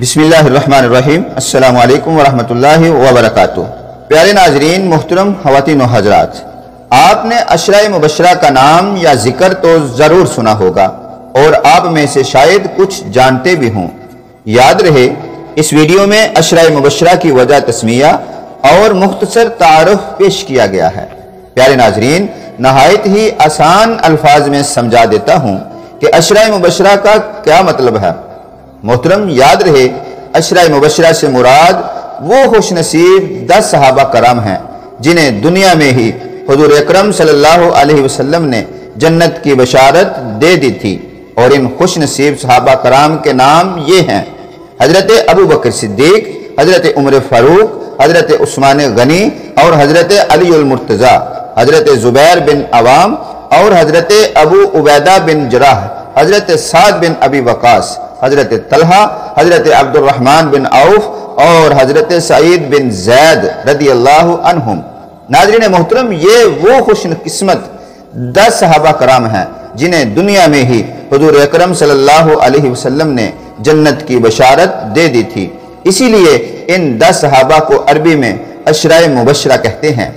بسم اللہ الرحمن الرحیم۔ السلام علیکم ورحمۃ اللہ وبرکاتہ۔ پیارے ناظرین، محترم خواتین و حضرات، آپ نے عشرہ مبشرہ کا نام یا ذکر تو ضرور سنا ہوگا اور آپ میں سے شاید کچھ جانتے بھی ہوں۔ یاد رہے، اس ویڈیو میں عشرہ مبشرہ کی وجہ تسمیہ اور مختصر تعارف پیش کیا گیا ہے۔ پیارے ناظرین، نہایت ہی آسان الفاظ میں سمجھا دیتا ہوں کہ عشرہ مبشرہ کا کیا مطلب ہے۔ محترم، یاد رہے، عشرہ مبشرہ سے مراد وہ خوش نصیب 10 صحابہ کرام ہیں جنہیں دنیا میں ہی حضور اکرم صلی اللہ علیہ وسلم نے جنت کی بشارت دے دی تھی، اور ان خوش نصیب صحابہ کرام کے نام یہ ہیں: حضرت ابو بکر صدیق، حضرت عمر فاروق، حضرت عثمان غنی اور حضرت علی المرتضیٰ، حضرت زبیر بن عوام اور حضرت ابو عبیدہ بن جراح، حضرت سعد بن ابی وقاص، حضرت طلحہ، حضرت عبد الرحمن بن عوف اور حضرت سعید بن زید رضی اللہ عنہم۔ ناظرین محترم، یہ وہ خوش قسمت 10 صحابہ کرام ہیں جنہیں دنیا میں ہی حضور اکرم صلی اللہ علیہ وسلم نے جنت کی بشارت دے دی تھی، اسی لیے ان 10 صحابہ کو عربی میں عشرہ مبشرہ کہتے ہیں۔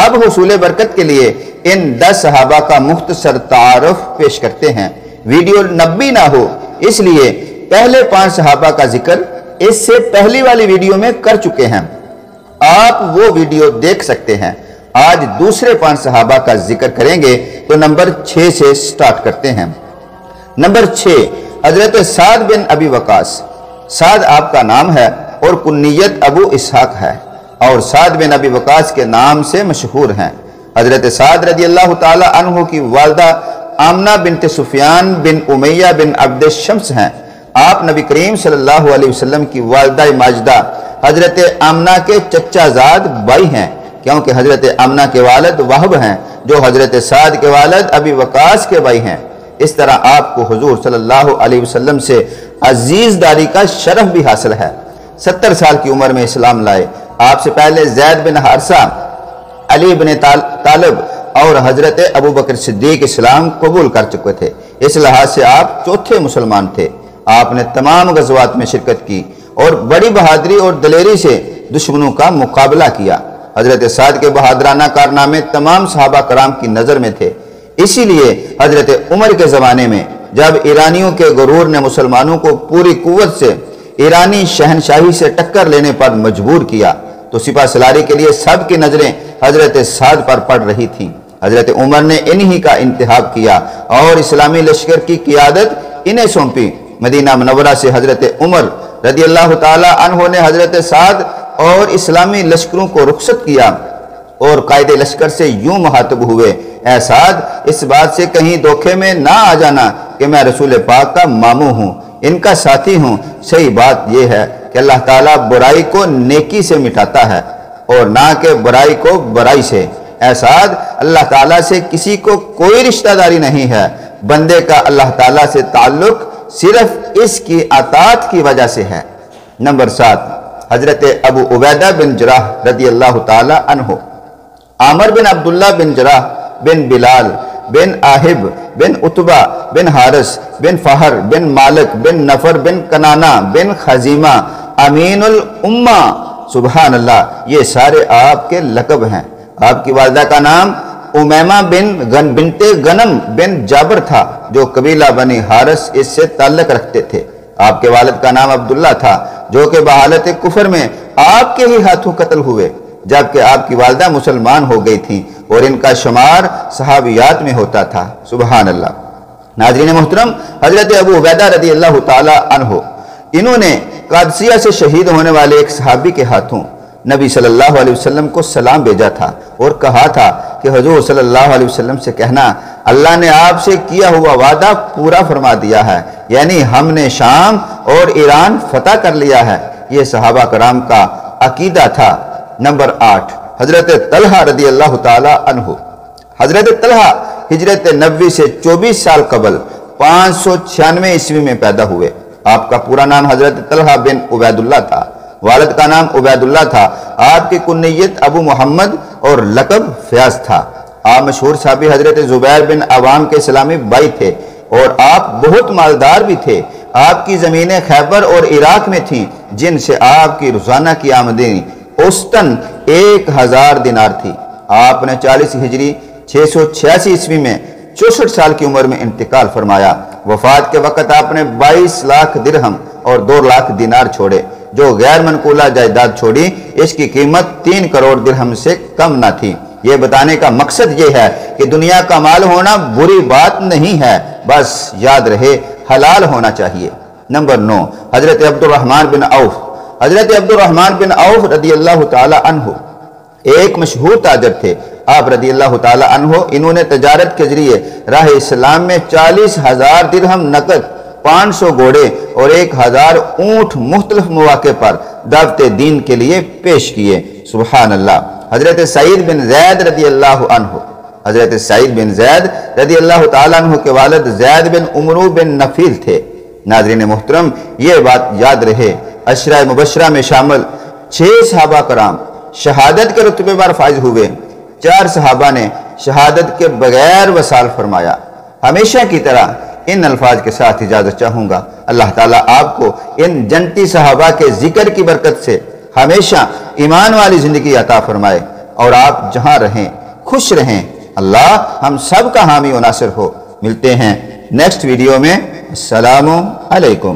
اب حصول برکت کے لیے ان 10 صحابہ کا مختصر تعارف پیش کرتے ہیں۔ ویڈیو لمبی نہ ہو، اس لیے پہلے 5 صحابہ کا ذکر اس سے پہلی والی ویڈیو میں کر چکے ہیں، آپ وہ ویڈیو دیکھ سکتے ہیں۔ آج دوسرے 5 صحابہ کا ذکر کریں گے تو نمبر 6 سے سٹارٹ کرتے ہیں۔ نمبر 6، حضرت سعد بن ابی وقاص۔ سعد آپ کا نام ہے اور کنیت ابو اسحاق ہے، اور سعد بن ابی وقاص کے نام سے مشہور ہیں۔ حضرت سعد رضی اللہ تعالی عنہ کی والدہ آمنہ بنت سفیان بن امیہ بن عبد الشمس ہیں۔ آپ نبی کریم صلی اللہ علیہ وسلم کی والدہ ماجدہ حضرت آمنہ کے چچا زاد بھائی ہیں، کیونکہ حضرت آمنہ کے والد وہب ہیں جو حضرت سعد کے والد ابی وقاص کے بھائی ہیں۔ اس طرح آپ کو حضور صلی اللہ علیہ وسلم سے عزیز داری کا شرف بھی حاصل ہے۔ 70 سال کی عمر میں اسلام لائے۔ آپ سے پہلے زید بن حارثہ، علی بن طالب اور حضرت ابو بکر صدیق اسلام قبول کر چکے تھے۔ اس لحاظ سے آپ چوتھے مسلمان تھے۔ آپ نے تمام غزوات میں شرکت کی اور بڑی بہادری اور دلیری سے دشمنوں کا مقابلہ کیا۔ حضرت سعد کے بہادرانہ کارنامے تمام صحابہ کرام کی نظر میں تھے، اسی لیے حضرت عمر کے زمانے میں جب ایرانیوں کے غرور نے مسلمانوں کو پوری قوت سے ایرانی شہنشاہی سے ٹکر لینے پر مجبور کیا تو سپہ سالاری کے لیے سب کی نظریں حضرت سعد پر پڑ رہی تھیں۔ حضرت عمر نے انہی کا انتخاب کیا اور اسلامی لشکر کی قیادت انہیں سونپی۔ مدینہ منورہ سے حضرت عمر رضی اللہ تعالی عنہ نے حضرت سعد اور اسلامی لشکروں کو رخصت کیا اور قائد لشکر سے یوں مخاطب ہوئے: اے سعد، اس بات سے کہیں دھوکے میں نہ آ جانا کہ میں رسول پاک کا ماموں ہوں، ان کا ساتھی ہوں۔ صحیح بات یہ ہے کہ اللہ تعالیٰ برائی کو نیکی سے مٹاتا ہے اور نہ کہ برائی کو برائی سے۔ اے سعد، اللہ تعالیٰ سے کسی کو کوئی رشتہ داری نہیں ہے، بندے کا اللہ تعالیٰ سے تعلق صرف اس کی اطاعت کی وجہ سے ہے۔ نمبر 7، حضرت ابو عبیدہ بن جراح رضی اللہ تعالی عنہ۔ عامر بن عبداللہ بن جراح بن بلال بن آہب بن عتبہ بن حارث بن فہر بن مالک بن نفر بن کنانہ بن خزیمہ امین الامہ، سبحان اللہ، یہ سارے آپ کے لقب ہیں۔ آپ کی والدہ کا نام امیمہ بنت غنم بن جابر تھا جو قبیلہ بنی حارث اس سے تعلق رکھتے تھے۔ آپ کے والد کا نام عبداللہ تھا جو کہ بحالت کفر میں آپ کے ہی ہاتھوں قتل ہوئے، جبکہ آپ کی والدہ مسلمان ہو گئی تھیں اور ان کا شمار صحابیات میں ہوتا تھا، سبحان اللہ۔ ناظرین محترم، حضرت ابو عبیدہ رضی اللہ تعالی عنہ، انہوں نے قادسیہ سے شہید ہونے والے ایک صحابی کے ہاتھوں نبی صلی اللہ علیہ وسلم کو سلام بھیجا تھا اور کہا تھا کہ حضور صلی اللہ علیہ وسلم سے کہنا، اللہ نے آپ سے کیا ہوا وعدہ پورا فرما دیا ہے، یعنی ہم نے شام اور ایران فتح کر لیا ہے۔ یہ صحابہ کرام کا عقیدہ تھا۔ نمبر 8، حضرت طلحہ رضی اللہ تعالی عنہ۔ حضرت طلحہ ہجرت نبوی سے 24 سال قبل 596 عیسوی میں پیدا ہوئے۔ آپ کا پورا نام حضرت طلحہ بن عبید اللہ تھا، والد کا نام عبید اللہ تھا۔ آپ کی کنیت ابو محمد اور لقب فیاض تھا۔ آپ مشہور صحابی حضرت زبیر بن عوام کے اسلامی بھائی تھے اور آپ بہت مالدار بھی تھے۔ آپ کی زمینیں خیبر اور عراق میں تھیں جن سے آپ کی روزانہ کی آمدنی اوسطاً 1000 دینار تھی۔ آپ نے 40 ہجری 686 عیسوی میں 64 سال کی عمر میں انتقال فرمایا۔ وفات کے وقت آپ نے 22 لاکھ درہم اور 2 لاکھ دینار چھوڑے۔ جو غیر منقولہ جائیداد چھوڑی اس کی قیمت 3 کروڑ درہم سے کم نہ تھی۔ یہ بتانے کا مقصد یہ ہے کہ دنیا کا مال ہونا بری بات نہیں ہے، بس یاد رہے حلال ہونا چاہیے۔ نمبر 9، حضرت عبد الرحمن بن عوف۔ حضرت عبد الرحمن بن عوف رضی اللہ تعالی عنہ ایک مشہور تاجر تھے۔ آپ رضی اللہ تعالی عنہ انہوں نے تجارت کے ذریعے راہ اسلام میں 40,000 درہم نقد، 500 گھوڑے اور 1000 اونٹ مختلف مواقع پر دعوت دین کے لیے پیش کیے۔ سبحان اللہ۔ حضرت سعید بن زید رضی اللہ عنہ، حضرت سعید بن زید رضی اللہ تعالیٰ عنہ کے والد زید بن عمرو بن نفیل تھے۔ ناظرین محترم، یہ بات یاد رہے، عشرہ مبشرہ میں شامل 6 صحابہ کرام شہادت کے رتبے پر فائز ہوئے۔ 4 صحابہ نے شہادت کے بغیر وصال فرمایا۔ ہمیشہ کی طرح ان الفاظ کے ساتھ اجازت چاہوں گا۔ اللہ تعالیٰ آپ کو ان جنتی صحابہ کے ذکر کی برکت سے ہمیشہ ایمان والی زندگی عطا فرمائے، اور آپ جہاں رہیں خوش رہیں۔ اللہ ہم سب کا حامی و ناصر ہو۔ ملتے ہیں نیکسٹ ویڈیو میں۔ السلام علیکم۔